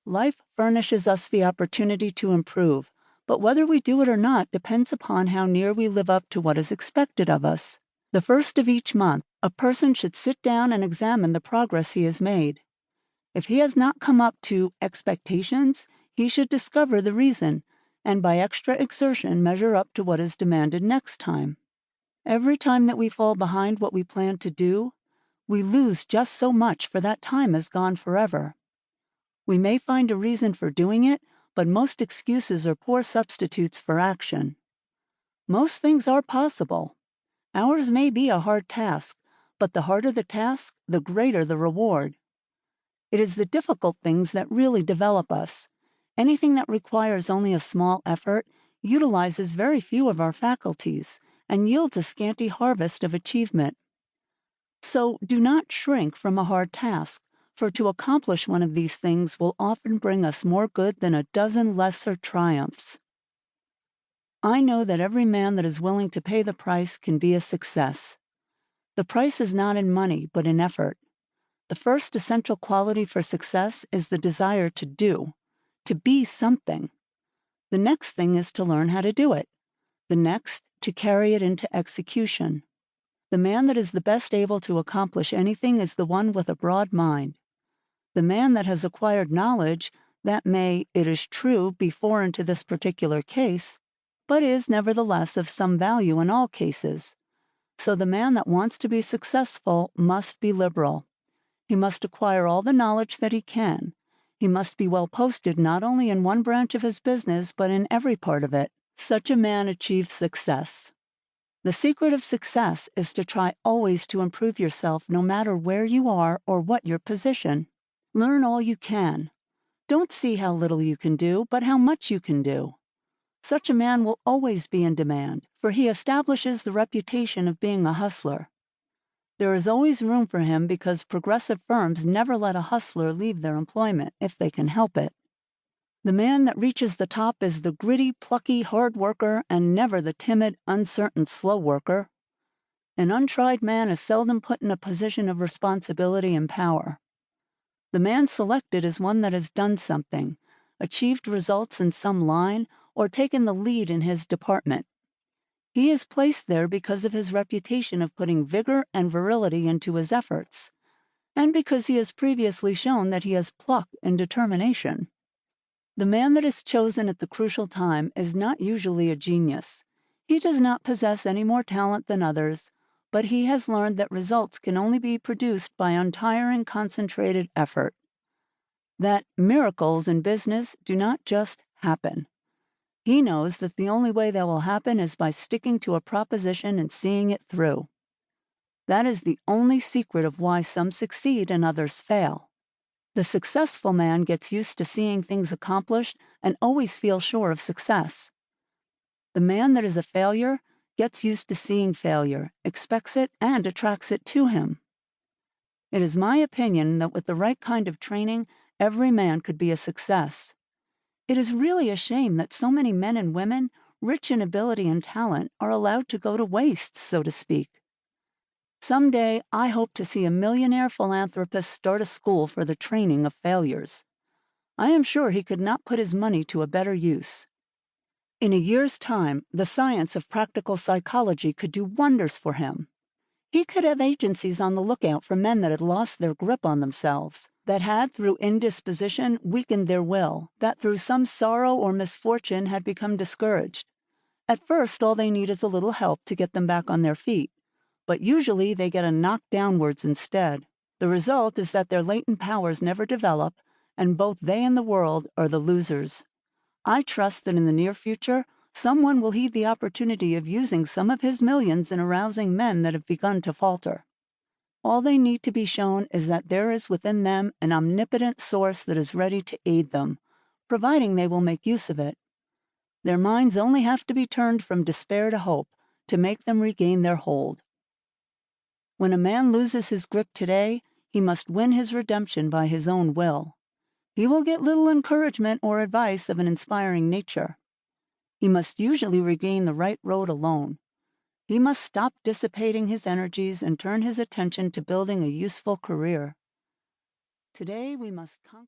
Life furnishes us the opportunity to improve, but whether we do it or not depends upon how near we live up to what is expected of us. The first of each month, a person should sit down and examine the progress he has made. If he has not come up to expectations, he should discover the reason, and by extra exertion measure up to what is demanded next time. Every time that we fall behind what we plan to do, we lose just so much, for that time is gone forever. We may find a reason for doing it, but most excuses are poor substitutes for action. Most things are possible. Ours may be a hard task, but the harder the task, the greater the reward. It is the difficult things that really develop us. Anything that requires only a small effort utilizes very few of our faculties and yields a scanty harvest of achievement. So do not shrink from a hard task, for to accomplish one of these things will often bring us more good than a dozen lesser triumphs. I know that every man that is willing to pay the price can be a success. The price is not in money, but in effort. The first essential quality for success is the desire to do, to be something. The next thing is to learn how to do it. The next, to carry it into execution. The man that is the best able to accomplish anything is the one with a broad mind. The man that has acquired knowledge that may, it is true, be foreign to this particular case, but is nevertheless of some value in all cases. So the man that wants to be successful must be liberal. He must acquire all the knowledge that he can. He must be well posted not only in one branch of his business, but in every part of it. Such a man achieves success. The secret of success is to try always to improve yourself no matter where you are or what your position. Learn all you can. Don't see how little you can do, but how much you can do. Such a man will always be in demand, for he establishes the reputation of being a hustler. There is always room for him because progressive firms never let a hustler leave their employment if they can help it. The man that reaches the top is the gritty, plucky, hard worker, and never the timid, uncertain, slow worker. An untried man is seldom put in a position of responsibility and power. The man selected is one that has done something, achieved results in some line, or taken the lead in his department. He is placed there because of his reputation of putting vigor and virility into his efforts, and because he has previously shown that he has pluck and determination. The man that is chosen at the crucial time is not usually a genius. He does not possess any more talent than others, but he has learned that results can only be produced by untiring, concentrated effort. That miracles in business do not just happen. He knows that the only way they will happen is by sticking to a proposition and seeing it through. That is the only secret of why some succeed and others fail. The successful man gets used to seeing things accomplished and always feels sure of success. The man that is a failure gets used to seeing failure, expects it, and attracts it to him. It is my opinion that with the right kind of training, every man could be a success. It is really a shame that so many men and women, rich in ability and talent, are allowed to go to waste, so to speak. Some day, I hope to see a millionaire philanthropist start a school for the training of failures. I am sure he could not put his money to a better use. In a year's time, the science of practical psychology could do wonders for him. He could have agencies on the lookout for men that had lost their grip on themselves, that had, through indisposition, weakened their will, that through some sorrow or misfortune had become discouraged. At first, all they need is a little help to get them back on their feet, but usually they get a knock downwards instead. The result is that their latent powers never develop, and both they and the world are the losers. I trust that in the near future, someone will heed the opportunity of using some of his millions in arousing men that have begun to falter. All they need to be shown is that there is within them an omnipotent source that is ready to aid them, providing they will make use of it. Their minds only have to be turned from despair to hope to make them regain their hold. When a man loses his grip today, he must win his redemption by his own will. He will get little encouragement or advice of an inspiring nature. He must usually regain the right road alone. He must stop dissipating his energies and turn his attention to building a useful career. Today we must conquer